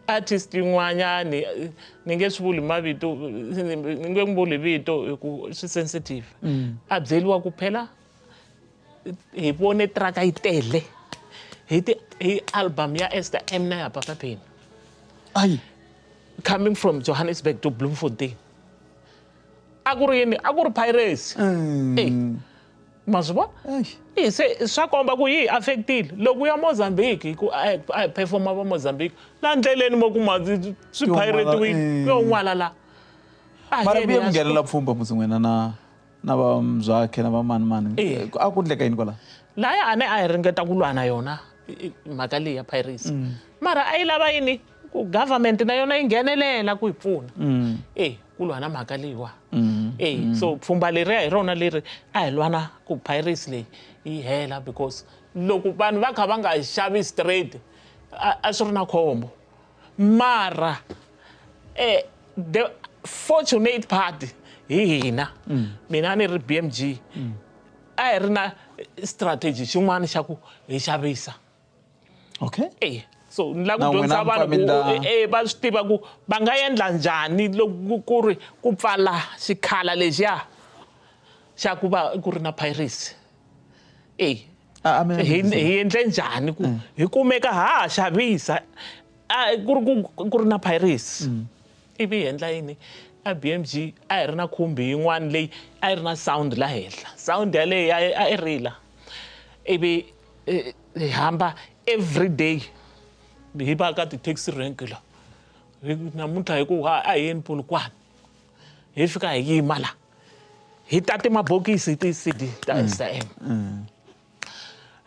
artist yin'wanyani ni nge swi vuli mavito ni nge n'wi vuli vito hi ku swi sensitive a byeliwa ku phela hi vone traka yi tele hi album ya ESTA-M na ya Papa Penny coming from Johannesburg to Bloemfontein a ku ri yini a ku ri piracy ma swi vona se swa komba ku yi affectile loko ya Mozambique ku a performa va Mozambique la ndleleni mo kuma swi pirate yo n'wala la mara mi nghenela pfhumba musi n'wina na va mzwakhe na va mani a ku endleka yini kwala laya a hi ringeta ku lwa na yona mhaka leyi ya piracy mara a yi lava yini ku government na yona yi nghenelela ku hi pfuna ku lwa na mhaka leyiwa so pfhumba leri hi rona leri a hi lwana ku piracy leyi yi hela because loko vanhu va kha va nga xavi straight a swi ri na khombo mara the fortunate part hi hina mina ni ri BMG a hi ri na strategy xin'wana xa ku hi xavisa so ni la ku dyondzisa vanhu va swi tiva ku va nga endla njhani loko ku ri ku pfala xikhala lexiya xa ku va ku ri na piracy hi endle njhani ku hi kumeka ha xavisa ku ri na piracy ivi hi endla yini a BMG a hi ri na khumbi yin'wana leyi a yi ri na sound la henhla sound yaleyi a yi rila ivi hi hamba every day hi va ka ti-taxi rank la namuntlha hi ku a hi yeni Polokwane hi fika hi yima la hi tate mabokisi ti-CD ta ESTA-M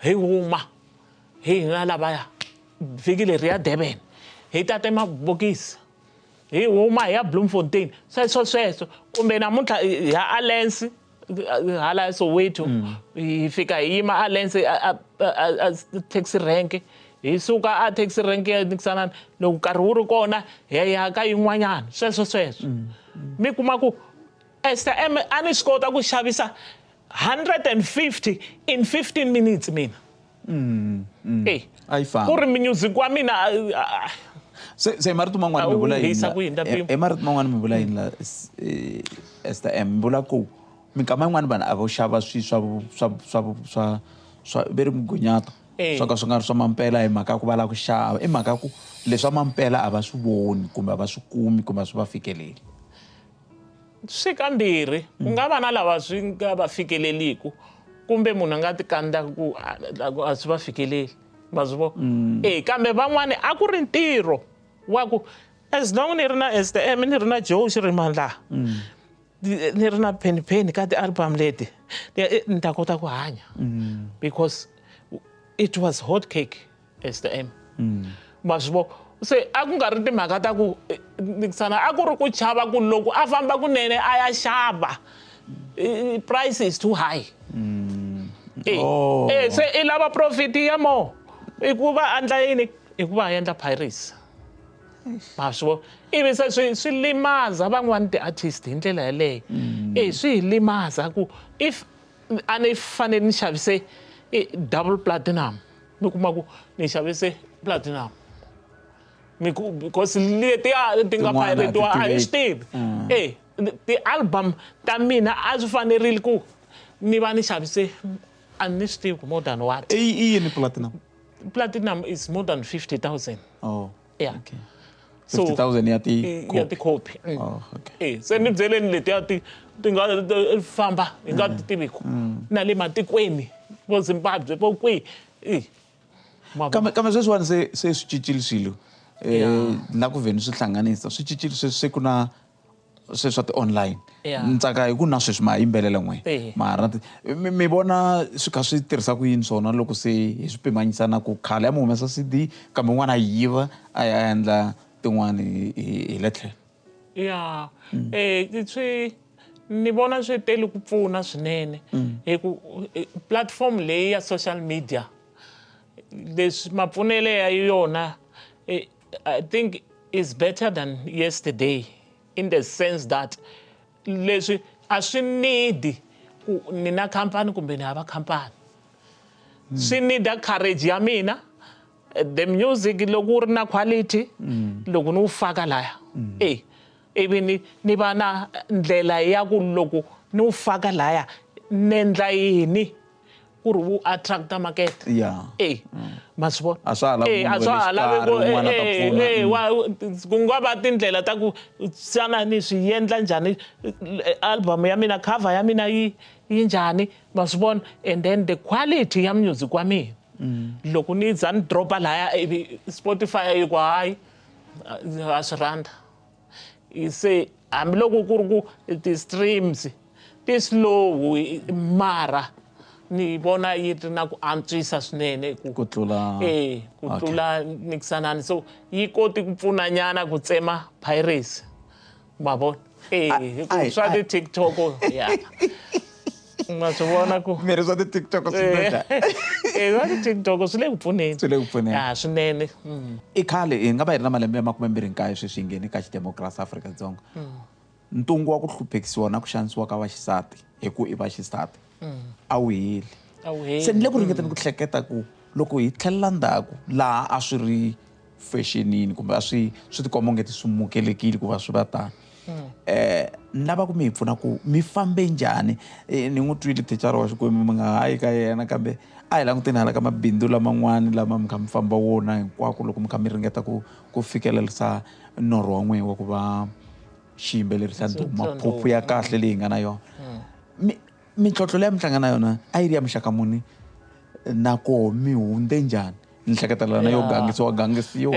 hi huma hi nga lavaya vhiki leri ya Durban hi tate mabokisi hi huma hi ya Bloemfontein sweswo kumbe namuntlha ya Alliance hala Soweto hi fika hi yima Alliance a taxi rank hi suka a taxi rank ya Nixana loko nkarhi wu ri kona hi ya ka yin'wanyana sweswo mi kuma ku ESTA-M a ni swi kota ku xavisa 150 in 15 minutes mina Ai famba. ku ri music wa mina Se marito man'wana mi vula hisa ku hindza mpimo. marito man'wana mi vula yini la ESTA-M mi vula ku minkama yin'wana vanhu a vo xava swi swa veri mugonyata swo ka swi nga ri swa mampela hi mhaka ku va lava ku xava i mhaka ku leswa mampela a va swi voni kumbe a va swi kumi kumbe a swi va fikeleli swi kambirhi ku nga va na lava swi nga va fikeleliku kumbe munhu a nga ti kandida ku a swi va fikeleli ma swi vo kambe van'wani a ku ri ntirho wa ku as long ni ri na ESTA-M ni ri na Joe Xirimandla ni ri na penipeni ka ti-album leti ni ta kota ku hanya because it was hot cake ESTA-M ma swi vo se a ku nga ri timhaka ta ku Nixana a ku ri ku chava ku loko a famba kunene a ya xava price is too high se i lava profit ya mo i ku va andla yini i ku va endla piracy ma swi vo ivi se swi limaza van'wani ti-artist hi ndlela yaleyo swi hi limaza ku if a ni fanele ni xavise double platinum mi kuma ku ni xavise platinum because letiya ti nga piratiwa a hi swi tivi ti-album ta mina a swi fanerile ku ni va ni xavise a ni swi tivi ku more than what i yini platinum platinum is more than 50,000 yeah okay 50,000 ya ti-copy okay se ni byeleni letiya ti nga famba hi nga ti tiviku na le matikweni vo Zimbabwe vo kwihi kambe sweswiwani se swi cincile swilo la ku veni swi hlanganisa swi cincile se ku na sweswa ti-online ni tsaka hi ku na sweswi ma yimbelela n'we mara mi vona swi kha swi tirhisa ku yini swona loko se hi swi pimanyisa na ku khale ya mi humesa CD kambe n'wana a yiva a ya endla tin'wani hi le tlhelo swi ni vona swi tele ku pfuna swinene hi ku platform leyi ya social media leswi mapfunele ya yona I think is better than yesterday in the sense that leswi a swi need ku ni na khampani kumbe ni hava khampani swi need courage ya mina the music loko ri na quality loko ni wu faka laya ivi ni va na ndlela ya ku loko ni wu faka laya ni endla yini ku ri wu attract market ma swi vona a swa ha lavi ku nga va tindlela ta ku xana ni swi endla njhani album ya mina cover ya mina yi njhani ma swi vona and then the quality ya music wa mina loko ni za ni dropa laya Spotify yi ku hayi a swi rhandza se hambiloko ku ri ku ti-streams ti slow mara ni vona yi ri na ku antswisa swinene ku tlula ku tlula Nixanani so yi koti ku pfuna nyana ku tsema piracy ma vona swa ti-TikTok ma swi vona ku mi ri swa ti-TikTok swa ti-TikTok swi le ku pfuneni swinene i khale hi nga va hi ri na malembe ya 29 sweswi hi ngheni ka xidemokirasi Afrika-Dzonga ntungu wa ku hluphekisiwa na ku xanisiwa ka vaxisati hi ku i vaxisati a wu heli se ni le ku ringeteni ku hleketa ku loko hi tlhelela ndzhaku laha a swi ri fashionini kumbe a swi tikomba ongeti swi mukelekile ku va swi va tani ni lava ku mi hi pfuna ku mi fambe njhani ni n'wi twile thicara wa Xikwembu mi nga hayi ka yena kambe a hi languteni hala ka mabindzu laman'wani lama mi kha mi famba wona hinkwako loko mi kha mi ringeta ku fikelerisa norho wa n'we wa ku va xiyimbeleri xa ndhuma phuphu ya kahle leyi nga na yona mintlhontlho leyi mi tlanga na yona a yi ri ya mixaka muni nako mi hundze njhani ni hleketela na yo gangisiwa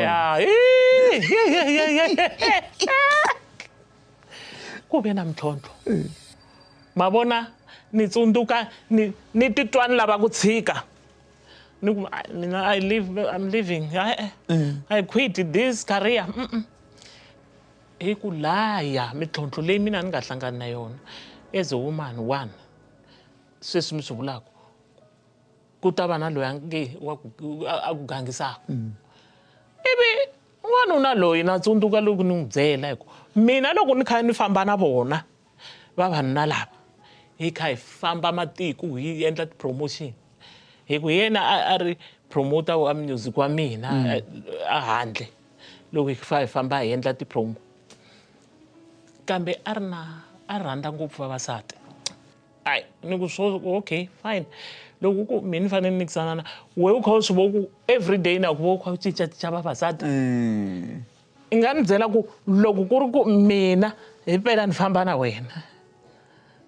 ku ve na mintlhontlho ma vona ni tsundzuka ni titwa ni lava ku tshika ni ku I'm leaving I quit this career hi ku laya mintlhontlho leyi mina ni nga hlangana na yona as a woman one sweswi mi swi vulaka ku ta va na loyi a ku gangisaka ivi n'wanuna loyi na tsundzuka loko ni n'wi byela hi ku mina loko ni kha ni famba na vona vavanuna lava hi kha hi famba matiko hi endla ti-promotion hi ku yena a ri promoter wa music wa mina a handle loko hi famba hi endla ti-promo kambe a rhandza ngopfu vavasati ai ni ku okay fine loko ku mina ni fanele ni nikisana na wehe u kha u swi vo ku everyday na ku vo u kha u cincacinca vavasati i nga ni byela ku loko ku ri ku mina hi mpela ni famba na wena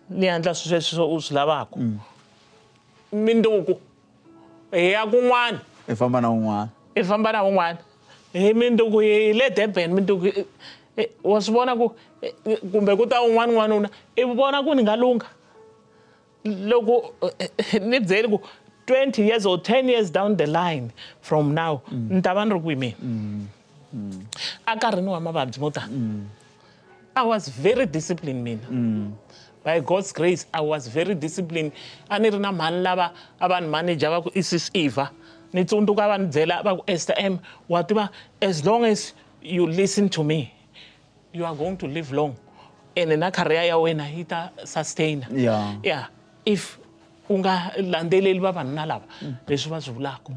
ni endla sweswo u swi lavaka minduku hi ya kun'wana i famba na un'wana hi minduku hi le Durban minduku wa swi vona ku kumbe ku ta un'wana n'wanuna i vona ku ni nga lunga loko ni byeli ku 20 years or 10 years down the line from now ni ta va ni ri ku yimeni a nkarhini wa mavabyi mo tani I was very disciplined mina by God's grace I was very disciplined a ni ri na mhani lava a va ni manager va ku Isis Eva ni tsundzuka va ni byela va ku ESTA-M wa tiva as long as you listen to me you are going to live long ene na career ya wena yi ta sustain yeah if u nga landzeleli vavanuna lava leswi va swi vulaka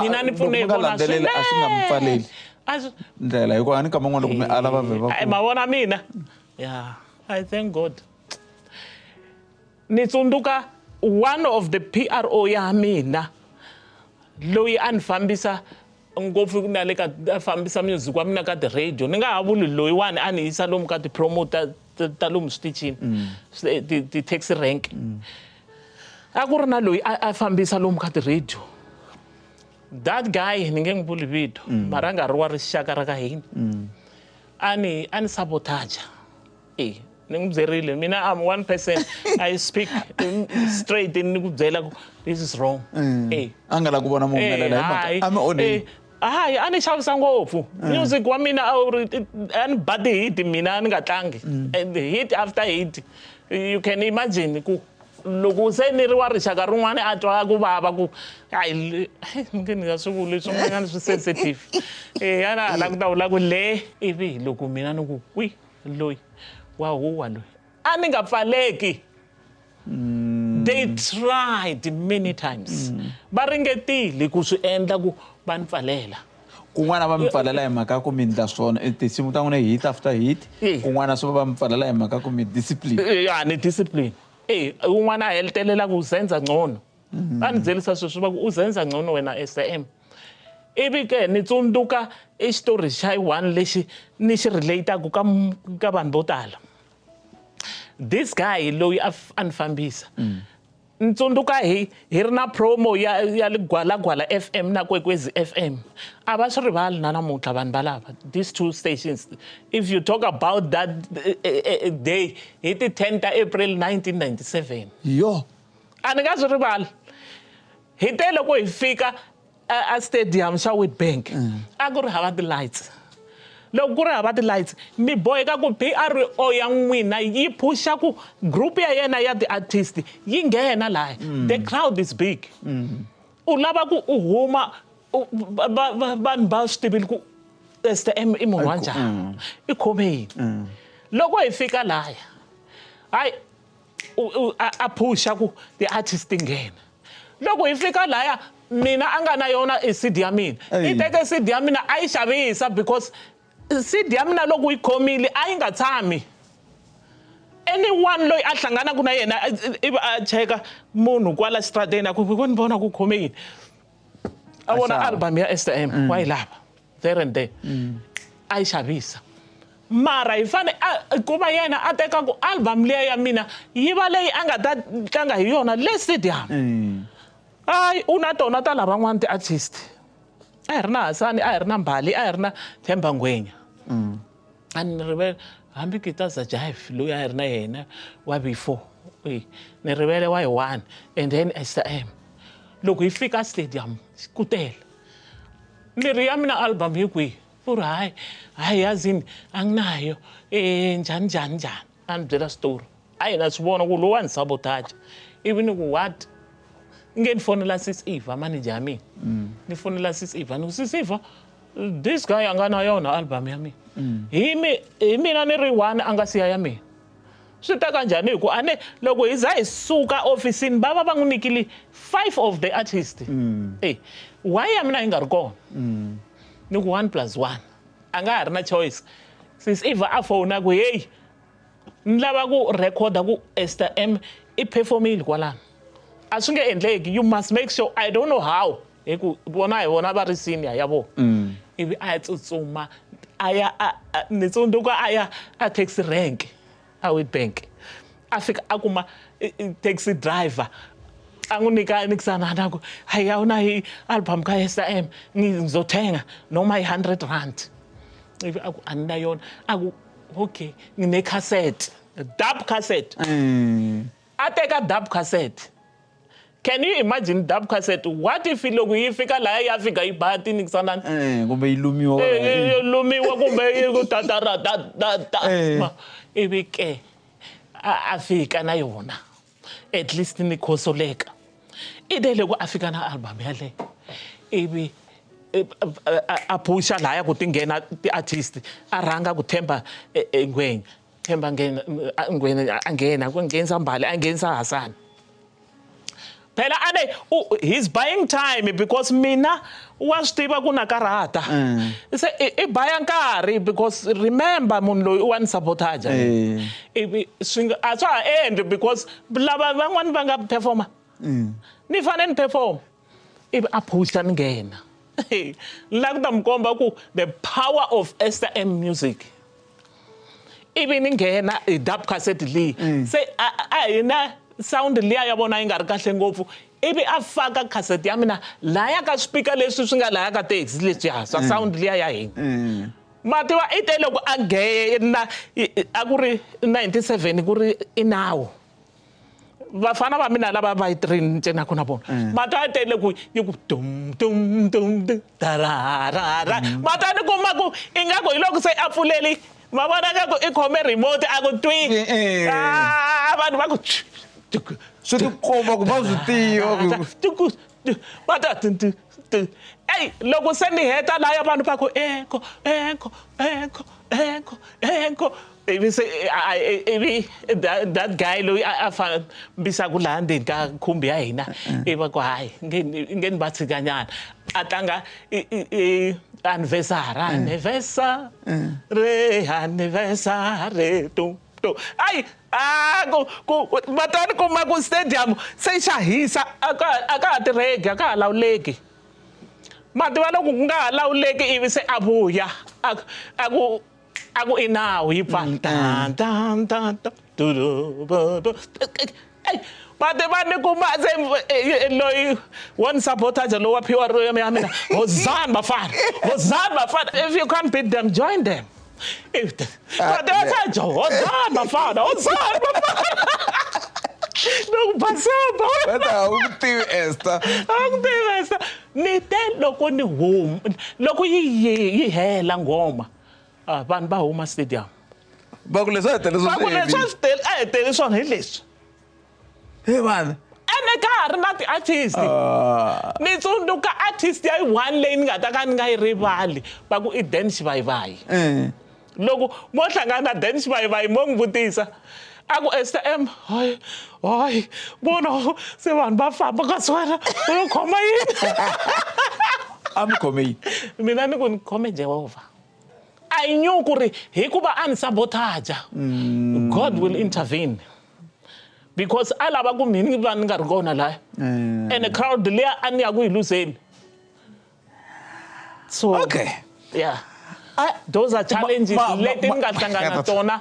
mina ni pfune vona a swi nga mi pfaleli ndlela hikuva a ni kama n'wana loko mi ala va vhe ma vona mina yeah I thank God ni tsundzuka one of the PRO ya mina loyi a ni fambisa ngopfu na le ka fambisa music wa mina ka the radio ni nga ha vuli loyi wani a ni yisa lomu ka ti-promoter ta lomu switichini ti-taxi rank a ku ri na loyi a fambisa lomu ka ti-radio that guy ni nge n'wi vuli vito mara a nga ri wa rixaka ra ka hina a ni sabotage ni n'wi byerile mina I'm one person I speak straight ni ku byela ku this is wrong a nga la ku vona muhumelela hi mhaka a mi onheli hayi a ni xavisa ngopfu music wa mina a ni ba ti-hit mina ni nga tlangi and hit after hit you can imagine ku loko se ni ri wa rixaka rin'wana a twa ku vava ku hayi nge ni nga swi vuli swin'wanyana swi sensitive a na hala ku ta vula ku le ivi loko mina ni ku kwi loyi wa huwa loyi a ni nga pfaleki they tried many times va ringetile ku swi endla ku va ni pfalela kun'wana va mi pfalela hi mhaka ku mi ndla swona tinsimu ta n'wina hit after hit kun'wana swi va mi pfalela hi mhaka ku mi discipline ni discipline un'wana a heletelela ku zenza ngcono a ni byelisa sweswi va ku u zenza ngcono wena ESTA-M ivi ke ni tsundzuka xitori xa one lexi ni xi relate-aku ka vanhu vo tala this guy loyi a ni fambisa ni tsundzuka hi ri na promo ya le Gwalagwala FM na Kwekwezi FM a va swi rivali na namuntlha vanhu valava these two stations if you talk about that day hi ti 10 ta April 1997 yo a ni nga swi rivali hi te loko hi fika a stadium xa Witbank a ku ri hava ti-lights loko ku ri hava ti-lights mi boheka ku PRO ya n'wina yi pusha ku group ya yena ya ti-artist yi nghena laha the crowd is big u lava ku u huma vanhu va swi tivile ku ESTA-M i munhu wa njhani i khome yini loko hi fika lahaya hayi a pusha ku ti-artist ti nghena loko hi fika lahaya mina a nga na yona CD ya mina i teke CD ya mina a yi xavisa because CD ya mina loko yi khomile a yi nga tshami anyone loyi a hlanganaka na yena ivi a cheka munhu kwala xitrateni a ku ni vona ku khome yini a vona album ya ESTA-M wa yi lava there and there a yi xavisa mara hi fane ku va yena a teka ku album leyi ya mina yi va leyi a nga ta tlanga hi yona le stadium hayi u na tona ta lavan'wana ti-artist a hi ri na Hasani a hi ri na Mbali a hi ri na Themba Ngwenya a ni rivele hambi Kitaza Jive loyi a hi ri na yena wa before ni rivele wa hi one and then ESTA-M loko hi fika stadium ku tele mirhi ya mina album hi kwihi u ri hayi yazini anginayo njani a ni byela story hayi na swi vona ku lowu wa ni sabotage ivi ni ku what nge ni fonela sis Eva manager ya mina ni fonela sis Eva ni ku sis Eva this guy a nga na yona album ya mina hi mina ni ri one a nga siya ya mina swi ta kanjhani hi ku a ne loko hi za hi suka ofisini va va n'wi nikile 5 of the artists why ya mina yi nga ri kona ni ku 1+1 a nga ha ri na choice sis Eva a fona ku hey ni lava ku recorda ku ESTA-M i performile kwalano a swi nge endleki you must make sure I don't know how hi ku vona va ri senior ya vo ivi a ya tsutsuma ni tsundzuka a ya a taxi rank a Witbank a fika a kuma taxi driver a n'wi nikisana na ku hayi a wu na hi album ka ESTA-M ngizothenga noma hi 100 rand ivi a ku a ni na yona a ku okay ngine cassette dub cassette a teka dub cassette. Can you imagine dub cassette? What if loko yi fika la ya fika yi ba ti nikisana kumbe yi lumiwa lumiwa kumbe yi tatara da ivi ke a fika na yona at least ni khosoleka ide loko a fika na album yale ivi a pusha la ya ku tingena ti artist a rhanga ku Themba Ngwenya Themba Ngwenya a nghena ku nghenisa Mbali a nghenisa Hasani phela ane he's buying time because mina wa swi tiva ku na karata se I baya nkarhi because remember munhu loyi wa ni sabotage ivi swi a swa ha endli because lava van'wani va nga performa ni fane ni perform ivi a pusha ni nghena ni la ku ta mi komba ku the power of ESTA-M music ivi ni nghena hi dub cassette leyi se a hina sound liya ya vona yi nga ri kahle ngopfu ivi a faka cassette ya mina laya ka speaker leswi swi nga laya ka taxi leswiya swa sound liya ya hina mativa i te loko a nghena a ku ri 97 ku ri i nawu vafana va mina lava va yi train ncena na vona mativa a tele ku yi ku dum tararara mativa ni kuma ku ingaku hi loko se a pfuleli ma vona nga ku i khome remote a ku twi vanhu va ku swi ti komba ku va swi tiva hey loko se ni heta laya vanhu va ku enko ivi se ivi that guy loyi a fambisa ku laha ndzeni ka khumbi ya hina ivi va ku hayi nge ni va tshikanyana a tlanga anniversary ay matani kuma ku stadium se xa hisa a ka ha tirheki a ka ha lawuleki mativa loko ku nga ha lawuleki ivi se a vuya a ku i nawu yi pfala mativa ni kuma se loyi one sabotage loyi wa phiwa ro ya mina hozani bafana if you can't beat them join them mativa sa hozani bafana loko basaba a wu tivi ESTA ni te loko ni huma loko yi hela ngoma vanhu va huma stadium va ku leswi a hi tele swona hi leswi vanhu ene ka ha ri na ti-artist ni tsundzuka artist ya yi one leyi ni nga ta ka ni nga yi rivali va ku i Dan Xivayivayi loko mo hlangana na Dan Xivayivayi mo n'wi vutisa a ku ESTA-M hayi vona se vanhu va famba ka swona u yo khoma yini a mi khome yini mina ni ku ni khome Jehovah I knew ku ri hikuva a ni sabotage God will intervene because a lava ku mini va ni nga ri kona laya and the crowd liya a ni ya ku yi luzeni so okay yeah those are challenges leti ni nga hlangana tona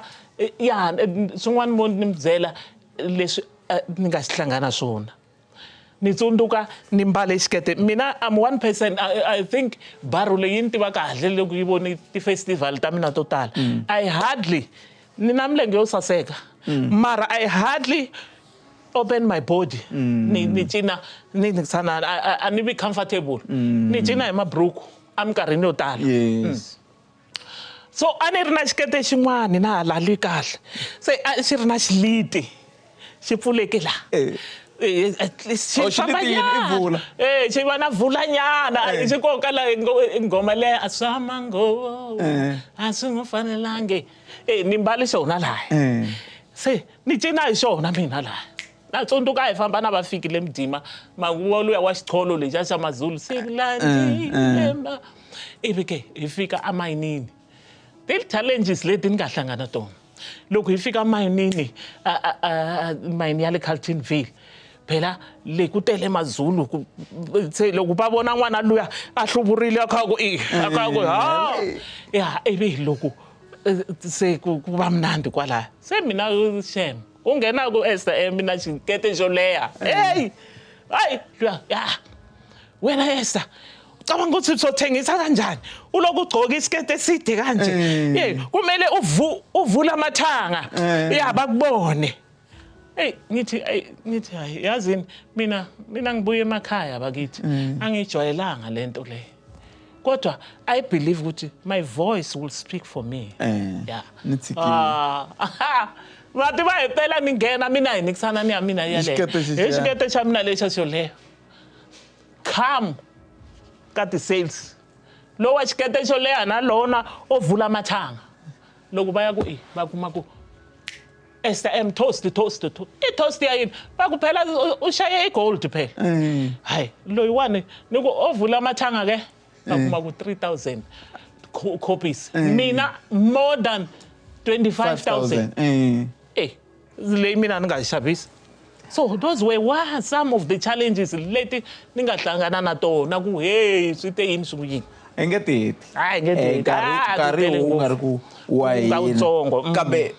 ya swin'wana mo ni mi byela leswi ni nga swi hlangana swona ni tsundzuka ni mbale xikete mina I'm one person I think baro leyi ni tiva kahle loko yi voni ti-festival ta mina to tala I hardly ni na milenge yo saseka mara I hardly open my body ni cina ni sana a ni be comfortable ni cina hi mabruku a minkarhini yo tala yes So a ni ri na xikete xin'wana na hala lwi kahle se xi ri na xiliti xi pfuleke laha xi va na vulanyana xi koka la nghoma leya a swa mango a swi n'wi fanelangi ni mbale xona laha se ni cina hi xona mina laha na tsundzuka hi famba na vafiki le Mudima manguva luya wa xicholo lexiya xa Mazulu silandile ivi ke hi fika amayinini challenges leti ni nga hlangana tona loko hi fika mayinini mayini ya le Carltonville phela le ku tele Mazulu se loko va vona n'wana luya a hluvurile a kha ku ha ya ivi loko se ku va mnandi kwala se mina shem u nghena ku ESTA-M na xikete xo leha hey hayi ya wena ESTA cabanga ukuthi uzothengisa kanjani uloku ugcoka isikete eside kanje kumele uvula amathanga ya bakubone ngithi hayi yazini mina ngibuye emakhaya bakithi angijwayelanga lento le kodwa I believe ukuthi my voice will speak for me yeah Vati va hetela ni nghena mina hi nikisana ni ya mina yale xikete xa mina lexi xo leha come ka ti-sales lowu wa xikete xo leha na lona o vula mathanga loko va ya ku va kuma ku ESTA-M toast i toast ya yini va ku phela u shaye i-gold phela hayi loyiwani ni ku o vula mathanga ke va kuma ku 3,000 copies mina more than 25,000 leyi mina ni nga xavisa so those were some of the challenges leti ni nga hlangana na tona ku hey swi te yini swi yini engeti nkarhi wu nga ri ku wa hina kambe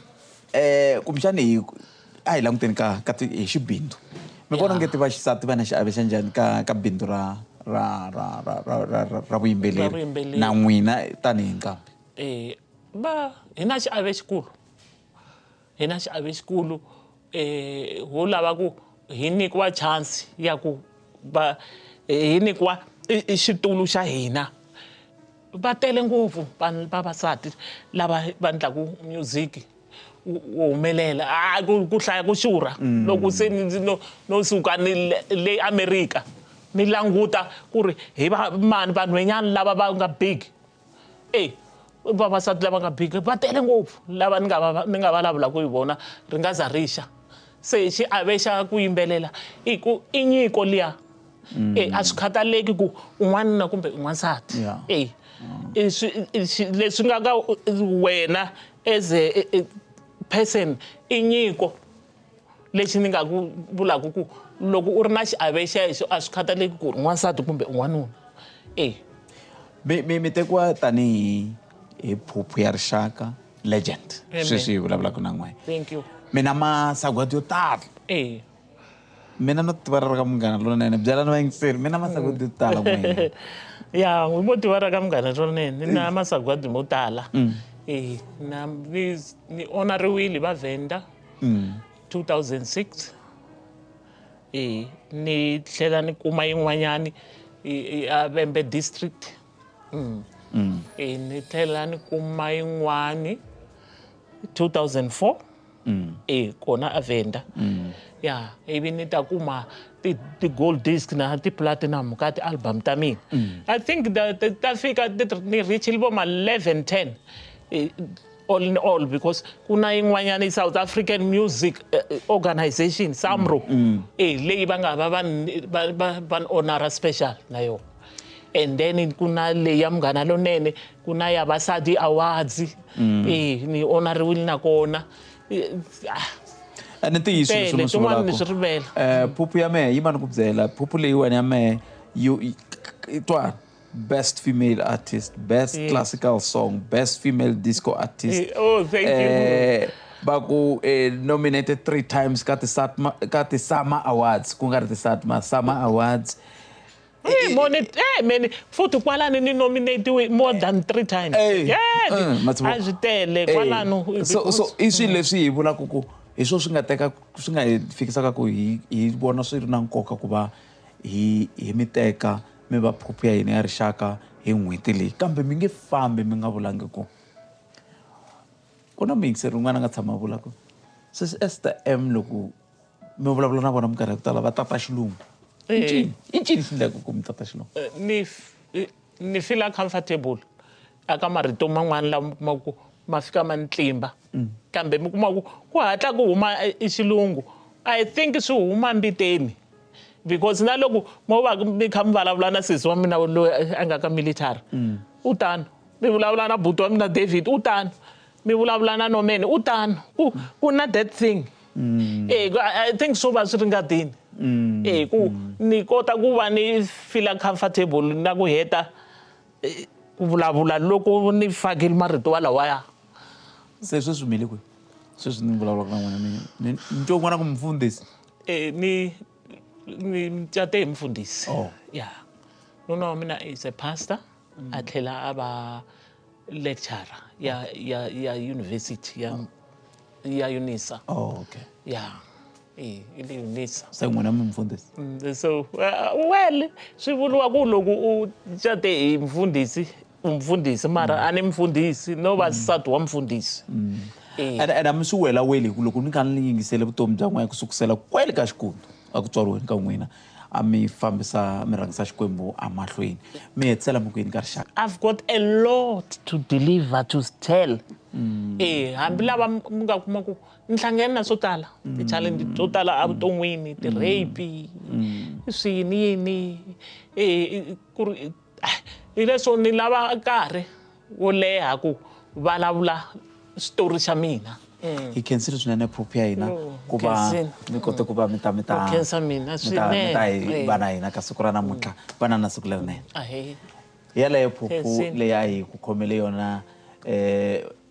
kumbexani a hi languteni ka hi xibindu mi vona ngeti va xisati va na xiave xa njhani ka bindu ra vuyimbeleri na n'wina tanihi nkambi hi na xiave xikulu ho lava ku hi nyikiwa chance ya ku hi nyikiwa xitulu xa hina va tele ngopfu vavasati lava va endlaku music wo humelela ku hlaya ku xurha loko se no suka ni le America ni languta ku ri hi vanhwenyana lava va nga big vavasati lava nga big va tele ngopfu lava ni nga vulavula ku hi vona ri nga za rixa se xiave xa ku yimbelela i nyiko liya a swi khataleki ku un'wana kumbe un'wansati leswi nga ka wena as a person i nyiko lexi ni nga ku vulaku ku loko u ri na xiave xexo a swi khataleki ku ri n'wansati kumbe un'wanuna mi tekiwa tanihi Phuphu ya rixaka legend sweswi hi vulavulaka na n'wina thank you mina masagwadi yo tala mina no tiva ra ka munghana lonene byela ni va yingiseri mina masagwadi yo tala n'wina ya hi mo tiva ra ka munghana lonene ni na masagwadi mo tala ni honoriwile va Venda 2006 ni tlhela ni kuma yin'wanyani a Vembe district ni tlhela ni kuma yin'wani 2004 kona a Venda ya ivi ni ta kuma ti-gold disc na ti-platinum ka ti-album ta mina I think ta fika ni reachile vo ma 11-10 all in all because kuna yin'wanyana i-South African Music Organization SAMRO leyi va nga van honora special na yona and then kuna leyi ya munghana lonene kuna ya Vasadi Awards ni honoriwile na kona ni ntiyiso leswi mi swi vulaka Phuphu ya mehe yi ma ni ku byela Phuphu leyiwani ya mehe twa best female artist, best classical song, best female disco artist. Oh, thank you. Baku nominated 3 times ka ti Summer Awards, ku nga ri ti Summer Awards. Futhi kwalani ni nominated more than 3 times. Azitele kwalano. So iswi leswi hi vulaka ku hi swo swi nga hi fikisaka ku hi vona swi ri na nkoka ku va hi miteka mi va Phuphu ya hina ya rixaka hi n'hweti leyi kambe mi nge fambi mi nga vulangi ku ku na muyingiseri un'wana nga tshama vula ku sweswi ESTA-M loko mi vulavula na vona minkarhi ya ku tala va tata xilungu i ncini xi endlaka ku mi tata xilungu ni feel comfortable aka marito man'wana lama kuma ku ma fika ma ni tlimba kambe mi kuma ku hatla ku huma i xilungu I think swi huma mbiteni because na loko mo va mi kha mi vulavula na sesi wa mina loyi a nga ka military u tano mi vulavula na buti wa mina David u tano mi vulavula na Nomene u tano ku na that thing I think swo va swi ringadini ku ni kota ku va ni feel comfortable na ku heta ku vulavula loko ni fakile marito walawaya se sweswi mile kwihi sweswi ni vulavulaka na n'wina ni twa n'wana ku mfundhisi ni mcate hi mfundhisi Oh. yeah nuna wa mina is a pastor a tlhela a va lecturer ya university ya UNISA okay yeah ile UNISA se n'wina mi mfundhisi so well swi vuriwa ku loko u cate hi umfundhisi mara a ni mfundhisi no va nsati wa mfundhisi and a mi swi wela wele ku loko ni kha ni yingisele vutomi bya n'wina ku sukusela kwele ka Xikundu a ku tswariweni ka n'wina a mi fambisa mi rhangisa Xikwembu a mahlweni mi hetisela mi kwini ka rixaka I've got a lot to deliver to tell hambi lava mi nga kuma ku ni hlangane na swo tala ti-challenge to tala a vuton'wini ti-rape swiyini yini ku ri hi leswo ni lava nkarhi wo leha ku vulavula xitori xa mina hi khensile swinene Phuphu ya hina ku va mi kote ku va mi ta khensa mina swinene hi vana hina ka siku ra namuntlha vana na siku lerinene ahe yaleyo Phuphu leyi a hi ku khomele yona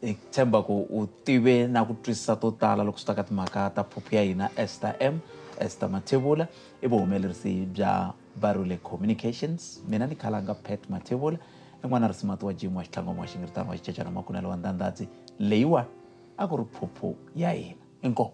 hi tshemba ku u tive na ku twisisa to tala loko swi ta ka timhaka ta Phuphu ya hina ESTA-M Esther Mathebula i vuhumelerisi bya Barule Communications mina ni khalanga Pet Mathebula n'wana risimati wa Jim wa xitlangwa wa xingiritano wa xicecana makunelo wa ndandadzi leyiwa a ku ri Phuphu ya hina inkomu